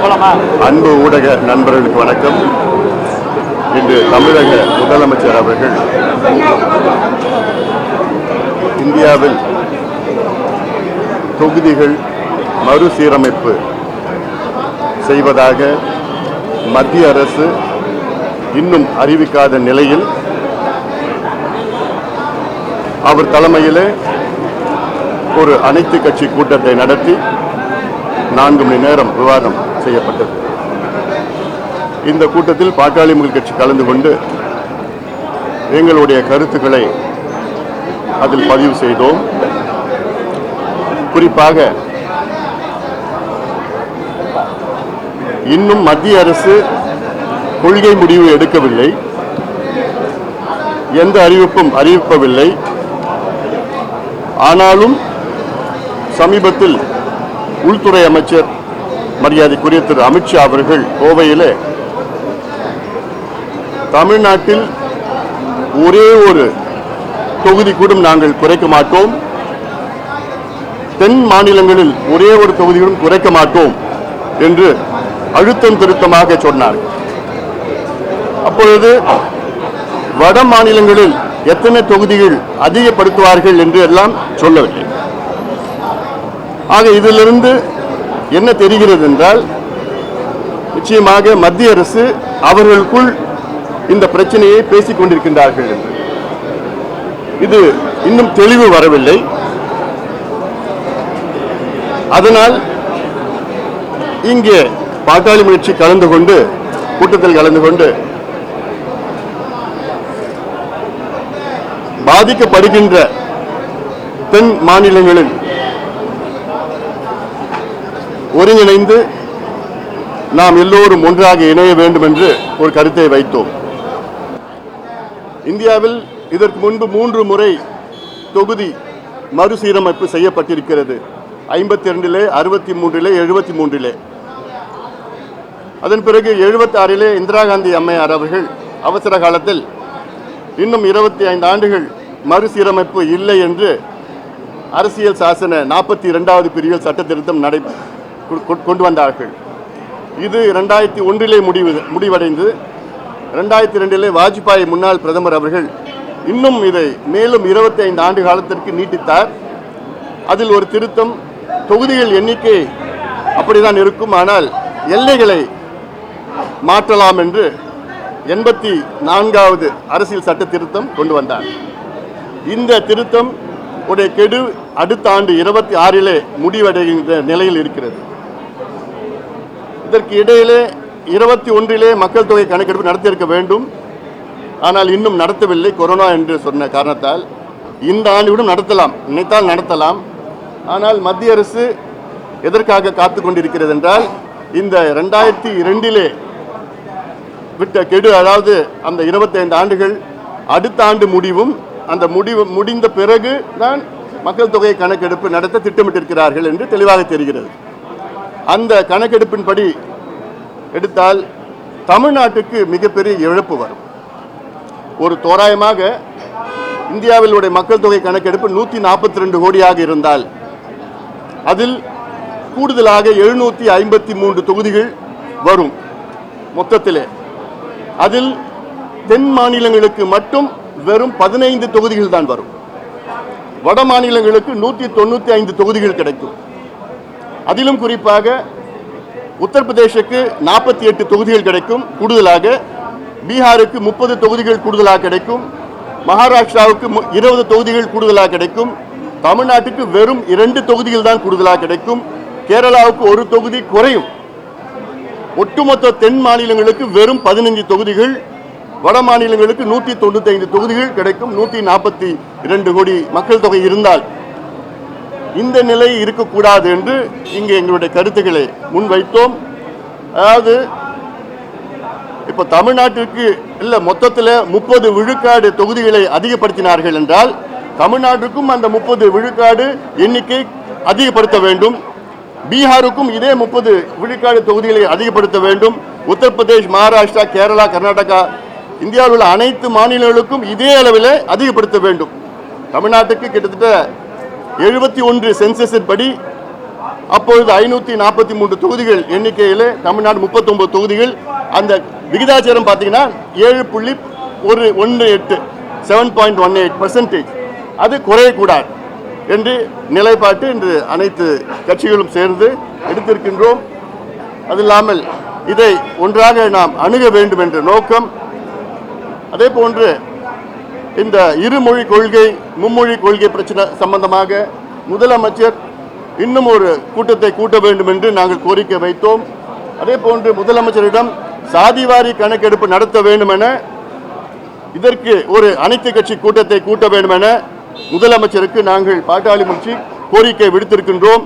அன்பு ஊடக நண்பர்களுக்கு வணக்கம். இன்று தமிழக முதலமைச்சர் அவர்கள் இந்தியாவில் தொகுதிகள் மறுசீரமைப்பு செய்வதாக மத்திய அரசு இன்னும் அறிவிக்காத நிலையில் அவர் தலைமையிலே ஒரு அனைத்து கட்சி கூட்டத்தை நடத்தி 4 மணி நேரம் விவாதம் செய்யப்பட்டது. இந்த கூட்டத்தில் பாட்டாளி மக்கள் கட்சி கலந்து கொண்டு எங்களுடைய கருத்துக்களை அதில் பதிவு செய்தோம். குறிப்பாக இன்னும் மத்திய அரசு கொள்கை முடிவு எடுக்கவில்லை, எந்த அறிவிப்பும் அறிவிக்கவில்லை. ஆனாலும் சமீபத்தில் உள்துறை அமைச்சர் மரியாதைக்குரிய திரு அமித்ஷா அவர்கள் கோவையில் தமிழ்நாட்டில் ஒரே ஒரு தொகுதி கூட நாங்கள் குறைக்க மாட்டோம், தென் மாநிலங்களில் ஒரே ஒரு தொகுதியும் குறைக்க மாட்டோம் என்று அழுத்தம் திருத்தமாக சொன்னார். அப்பொழுது வட மாநிலங்களில் எத்தனை தொகுதிகள் அதிகப்படுத்துவார்கள் என்று எல்லாம் சொல்லவில்லை. ஆக இதிலிருந்து என்ன தெரிகிறது என்றால், நிச்சயமாக மத்திய அரசு அவர்களுக்குள் இந்த பிரச்சனையை பேசிக் கொண்டிருக்கின்றார்கள் என்று. இது இன்னும் தெளிவு வரவில்லை. அதனால் இங்கே பாட்டாளி முயற்சி கலந்து கொண்டு கூட்டத்தில் கலந்து கொண்டு பாதிக்கப்படுகின்ற தென் மாநிலங்களில் ஒருங்கிணைந்து நாம் எல்லோரும் ஒன்றாக இணைய வேண்டும் என்று ஒரு கருத்தை வைத்தோம். இந்தியாவில் இதற்கு முன்பு 3 முறை தொகுதி மறுசீரமைப்பு செய்யப்பட்டிருக்கிறது. 52, 63, 73. அதன் பிறகு 76 இந்திரா காந்தி அம்மையார் அவர்கள் அவசர காலத்தில் இன்னும் 25 ஆண்டுகள் மறுசீரமைப்பு இல்லை என்று அரசியல் சாசன 42வது பிரிவில் சட்ட திருத்தம் கொண்டு வந்தார்கள். இது 2001 முடிவடைந்து 2002 வாஜ்பாய் முன்னாள் பிரதமர் அவர்கள் இன்னும் இதை மேலும் 25 ஆண்டு காலத்திற்கு நீட்டித்தார். அதில் ஒரு திருத்தம், தொகுதிகள் எண்ணிக்கை அப்படிதான் இருக்கும், ஆனால் எல்லைகளை மாற்றலாம் என்று 84வது அரசியல் சட்ட திருத்தம் கொண்டு வந்தார். இந்த திருத்தம் உடைய கெடு அடுத்த ஆண்டு 26 முடிவடைகின்ற நிலையில் இருக்கிறது. இதற்கு இடையிலே 21 மக்கள் தொகை கணக்கெடுப்பு நடத்தியிருக்க வேண்டும், ஆனால் இன்னும் நடத்தவில்லை கொரோனா என்று சொன்ன காரணத்தால். இந்த ஆண்டு கூட நடத்தலாம், நினைத்தால் நடத்தலாம். ஆனால் மத்திய அரசு எதற்காக காத்து கொண்டிருக்கிறது என்றால், இந்த 2002 விட்ட கெடு, அதாவது அந்த 25 ஆண்டுகள் அடுத்த ஆண்டு முடிவும், அந்த முடிந்த பிறகு தான் மக்கள் தொகை கணக்கெடுப்பு நடத்த திட்டமிட்டிருக்கிறார்கள் என்று தெளிவாக தெரிகிறது. அந்த கணக்கெடுப்பின்படி எடுத்தால் தமிழ்நாட்டுக்கு மிகப்பெரிய இழப்பு வரும். ஒரு தோராயமாக இந்தியாவிலுடைய மக்கள் தொகை கணக்கெடுப்பு 142 கோடியாக இருந்தால் அதில் கூடுதலாக 753 தொகுதிகள் வரும் மொத்தத்திலே. அதில் தென் மாநிலங்களுக்கு மட்டும் வெறும் 15 தொகுதிகள் தான் வரும். வட மாநிலங்களுக்கு 195 தொகுதிகள் கிடைக்கும். அதிலும் குறிப்பாக உத்தரப்பிரதேசுக்கு 48 தொகுதிகள் கிடைக்கும் கூடுதலாக, பீகாருக்கு 30 தொகுதிகள் கூடுதலாக கிடைக்கும், மகாராஷ்டிராவுக்கு 20 தொகுதிகள் கூடுதலாக கிடைக்கும், தமிழ்நாட்டுக்கு வெறும் 2 தொகுதிகள் தான் கூடுதலாக கிடைக்கும், கேரளாவுக்கு 1 தொகுதி குறையும். ஒட்டுமொத்த தென் மாநிலங்களுக்கு வெறும் 15 தொகுதிகள், வட மாநிலங்களுக்கு 195 தொகுதிகள் கிடைக்கும். 142 கோடி மக்கள் தொகை இருந்தால் இந்த நிலை இருக்கக்கூடாது என்று இங்கே எங்களுடைய கருத்துக்களை முன்வைத்தோம். அதாவது இப்போ தமிழ்நாட்டிற்கு இல்லை, மொத்தத்தில் 30 விழுக்காடு தொகுதிகளை அதிகப்படுத்தினார்கள் என்றால் தமிழ்நாட்டுக்கும் அந்த 30 விழுக்காடு எண்ணிக்கை அதிகப்படுத்த வேண்டும். பீகாருக்கும் இதே 30 விழுக்காடு தொகுதிகளை அதிகப்படுத்த வேண்டும். உத்தரப்பிரதேஷ், மகாராஷ்டிரா, கேரளா, கர்நாடகா, இந்தியாவில் உள்ள அனைத்து மாநிலங்களுக்கும் இதே அளவில் அதிகப்படுத்த வேண்டும். தமிழ்நாட்டுக்கு கிட்டத்தட்ட 71 சென்சஸின் படி அப்பொழுது 543 தொகுதிகள் எண்ணிக்கையில் தமிழ்நாடு 39 தொகுதிகள். அந்த விகிதாச்சாரம் பார்த்தீங்கன்னா 7.18 7.18%. அது குறையக்கூடாது என்று நிலைப்பாட்டு இன்று அனைத்து கட்சிகளும் சேர்ந்து எடுத்திருக்கின்றோம். அது இல்லாமல் இதை ஒன்றாக நாம் அணுக வேண்டும் என்ற நோக்கம். அதே போன்று இந்த இருமொழி கொள்கை மும்மொழி கொள்கை பிரச்சனை சம்பந்தமாக முதலமைச்சர் இன்னும் ஒரு கூட்டத்தை கூட்ட வேண்டும் என்று நாங்கள் கோரிக்கை வைத்தோம். அதே போன்று முதலமைச்சரிடம் சாதிவாரி கணக்கெடுப்பு நடத்த வேண்டும் என, இதற்கு ஒரு அனைத்து கட்சி கூட்டத்தை கூட்ட வேண்டும் என முதலமைச்சருக்கு நாங்கள் பாட்டாளி முயற்சி கோரிக்கை விடுத்திருக்கின்றோம்.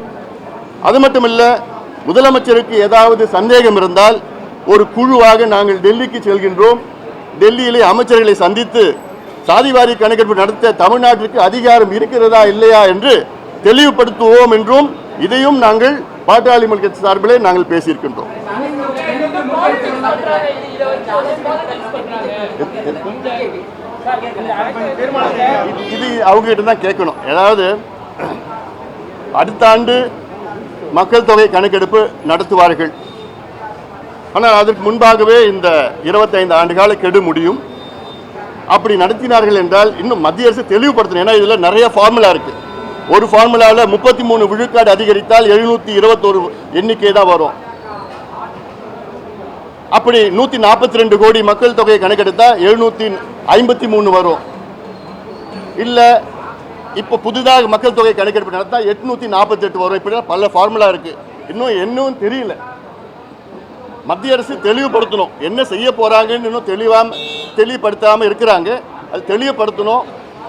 அது மட்டுமல்ல, முதலமைச்சருக்கு ஏதாவது சந்தேகம் இருந்தால் ஒரு குழுவாக நாங்கள் டெல்லிக்கு செல்கின்றோம். டெல்லியிலே அமைச்சர்களை சந்தித்து சாதிவாரி கணக்கெடுப்பு நடத்த தமிழ்நாட்டிற்கு அதிகாரம் இருக்கிறதா இல்லையா என்று தெளிவுபடுத்துவோம் என்றும் இதையும் நாங்கள் பாட்டாளி மக்கள் சார்பிலே நாங்கள் பேசியிருக்கின்றோம். இது அவங்க கிட்ட தான் கேட்கணும். ஏதாவது அடுத்த ஆண்டு மக்கள் தொகை கணக்கெடுப்பு நடத்துவார்கள். ஆனால் அதற்கு முன்பாகவே இந்த 25 ஆண்டுகால கெடு முடியும். அப்படி நடத்தினார்கள் என்றால் இன்னும் மத்திய அரசு தெளிவுபடுத்தணும். ஏன்னா இதில் நிறைய ஃபார்முலா இருக்கு. ஒரு ஃபார்முலாவில் 33 விழுக்காடு அதிகரித்தால் 721 எண்ணிக்கை தான் வரும். அப்படி 142 கோடி மக்கள் தொகையை கணக்கெடுத்தால் 753 வரும். இல்லை இப்போ புதிதாக மக்கள் தொகை கணக்கெடுப்பு நடத்தா 848 வரும். இப்படி பல ஃபார்முலா இருக்கு. இன்னும் தெரியல. மத்திய அரசு தெளிவுபடுத்தணும். என்ன செய்ய போறாங்கன்னு இன்னும் தெளிவுபடுத்தாமல் இருக்கிறாங்க. அது தெளிவுபடுத்தணும்.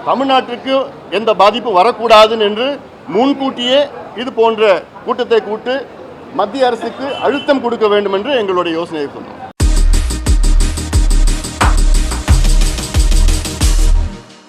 தமிழ்நாட்டிற்கு எந்த பாதிப்பு வரக்கூடாதுன்னு என்று முன்கூட்டியே இது போன்ற கூட்டத்தை கூட்டு மத்திய அரசுக்கு அழுத்தம் கொடுக்க வேண்டும் என்று எங்களுடைய யோசனை சொன்னோம்.